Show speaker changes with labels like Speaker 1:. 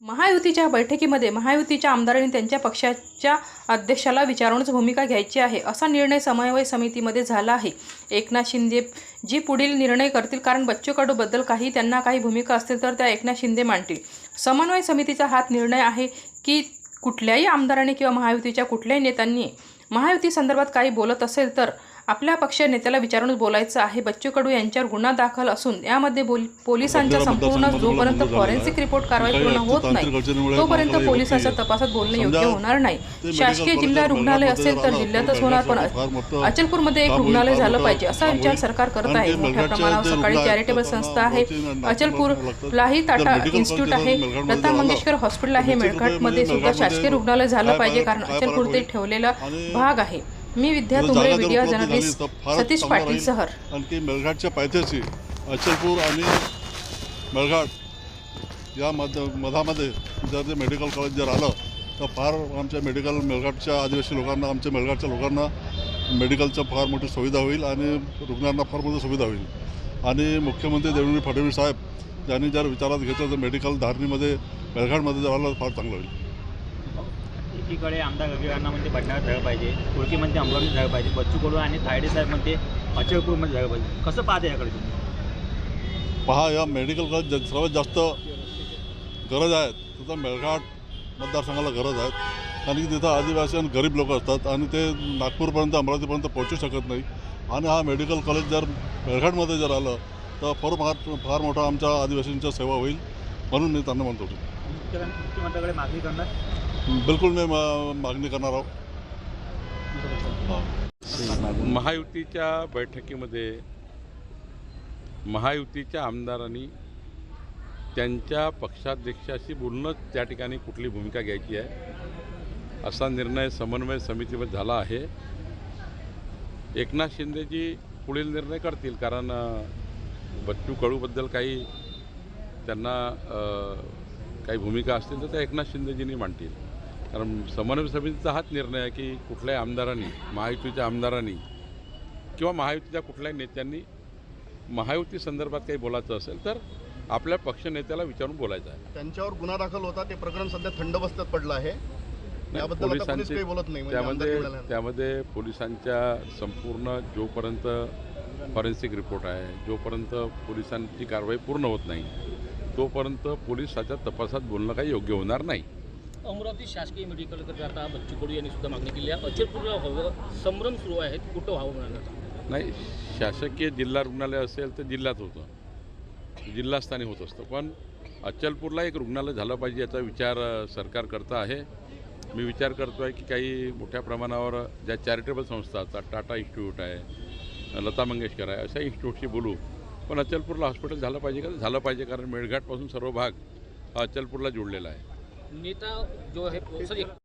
Speaker 1: महायुतीच्या बैठकीमध्ये महायुतीच्या आमदारांनी त्यांच्या पक्षाच्या अध्यक्षाला विचारूनच भूमिका घ्यायची आहे असा निर्णय समन्वय समितीमध्ये झाला आहे। एकनाथ शिंदे जी पुढील निर्णय करतील, कारण बच्चू कडूबद्दल त्यांना काही भूमिका असतील तर त्या एकनाथ शिंदे मांडतील। समन्वय समितीचा हाच निर्णय आहे की कुठल्याही आमदारांनी किंवा महायुतीच्या कुठल्याही नेत्यांनी महायुती संदर्भात काही बोलत असेल तर आपल्या पक्ष नेत्याला विचारूनच बोलायचं आहे। बच्चू कडू यांच्यावर गुन्हा दाखल असून यामध्ये पोलिसांच्या संपूर्ण जोपर्यंत फॉरेन्सिक रिपोर्ट कारवाई पूर्ण होत नाही तोपर्यंत पोलिसांच्या तपासात बोलणे योग्य होणार नाही। शासकीय जिल्हा रुग्णालय असेल तर जिल्ह्यातच होणार, पण अचलपूरमध्ये एक रुग्णालय झालं पाहिजे असा विचार सरकार करत आहे। मोठ्या प्रमाणावर सकाळी चॅरिटेबल संस्था आहे, अचलपूरलाही टाटा इन्स्टिट्यूट आहे, लता मंगेशकर हॉस्पिटल आहे, मेळघाटमध्ये सुद्धा शासकीय रुग्णालय झालं पाहिजे, कारण अचलपूर ते ठेवलेला भाग आहे। मी विद्या तुमरे, मीडिया जर्नलिस्ट, सतीश पाटील, शहर।
Speaker 2: आणखी मेळघाटच्या पायथ्याशी अचलपूर आणि मेळघाट या मधामध्ये जर ते मेडिकल कॉलेज जर आलं तर फार आमच्या मेळघाटच्या आदिवासी लोकांना, आमच्या मेळघाटच्या लोकांना मेडिकलचं फार मोठी सुविधा होईल आणि रुग्णांना फार मोठी सुविधा होईल। आणि मुख्यमंत्री देवेंद्र फडणवीस साहेब यांनी जर विचारात घेतलं तर मेडिकल धारणीमध्ये मेळघाटमध्ये जर आलं तर फार चांगलं होईल।
Speaker 3: एकीकडे आमदार रविवारांना म्हणजे भंडारा झालं पाहिजे, तुळकीमध्ये अमरावती झालं पाहिजे, बच्चू कडू आणि तायडे साहेब म्हणजे अचलपूरमध्ये झालं पाहिजे, कसं पाहते याकडे तुम्ही?
Speaker 2: पहा, या मेडिकल कॉलेज सर्वात जास्त गरज आहे तिथं मेळघाट मतदारसंघाला गरज आहे, कारण की तिथं आदिवासी आणि गरीब लोक असतात आणि ते नागपूरपर्यंत अमरावतीपर्यंत पोहोचू शकत नाही। आणि हा मेडिकल कॉलेज जर मेळघाटमध्ये जर आलं तर फार मोठा आमच्या आदिवासींच्या सेवा होईल, म्हणून मी त्यांना म्हणतो।
Speaker 3: मुख्यमंत्र्याकडे मागणी करणार?
Speaker 2: बिलकुल मी मागणी करणार आहोत।
Speaker 4: महायुतीच्या बैठकीमध्ये महायुतीच्या आमदारांनी त्यांच्या पक्षाध्यक्षाशी बोलणं त्या ठिकाणी कुठली भूमिका घ्यायची आहे असा निर्णय समन्वय समितीमध्ये झाला आहे। एकनाथ शिंदेजी पुढील निर्णय करतील, कारण बच्चू कडूबद्दल त्यांना काही भूमिका असतील तर त्या एकनाथ शिंदेजींनी मांडतील, कारण समन्वय समितीचा हाच निर्णय आहे की कुठल्याही आमदारांनी, महायुतीच्या आमदारांनी किंवा महायुतीच्या कुठल्याही नेत्यांनी महायुती संदर्भात काही बोलायचं असेल तर आपल्या पक्ष नेत्याला विचारून बोलायचं आहे।
Speaker 5: त्यांच्यावर गुन्हा दाखल होता, ते प्रकरण सध्या थंड अवस्थेत पडलं आहे,
Speaker 4: पोलिसांचे
Speaker 5: काही बोलत नाही।
Speaker 4: त्यामध्ये पोलिसांच्या संपूर्ण जोपर्यंत फॉरेन्सिक रिपोर्ट आहे, जोपर्यंत पोलिसांची कारवाई पूर्ण होत नाही तोपर्यंत पोलिसाच्या तपासात बोलणं काही योग्य होणार नाही।
Speaker 6: अमरावती शासकीय मेडिकल करता आता बच्चू कडू यांनी सुद्धा मागणी केली आहे। अचलपूरला व्हावं, संभ्रम सुरू आहे, कुठं व्हावं म्हणाला
Speaker 4: नाही, शासकीय जिल्हा रुग्णालय असेल तर जिल्ह्यात होतं, जिल्हास्थानी होत असतं, पण अचलपूरला एक रुग्णालय झालं पाहिजे याचा विचार सरकार करता आहे। मी विचार करतो आहे की काही मोठ्या प्रमाणावर ज्या चॅरिटेबल संस्था असतात, टाटा इन्स्टिट्यूट आहे, लता मंगेशकर आहे, अशा इन्स्टिट्यूटशी बोलू, पण अचलपूरला हॉस्पिटल झालं पाहिजे का? झालं पाहिजे, कारण मेळघाटपासून सर्व भाग हा अचलपूरला जोडलेला आहे।
Speaker 6: नेता जो आहे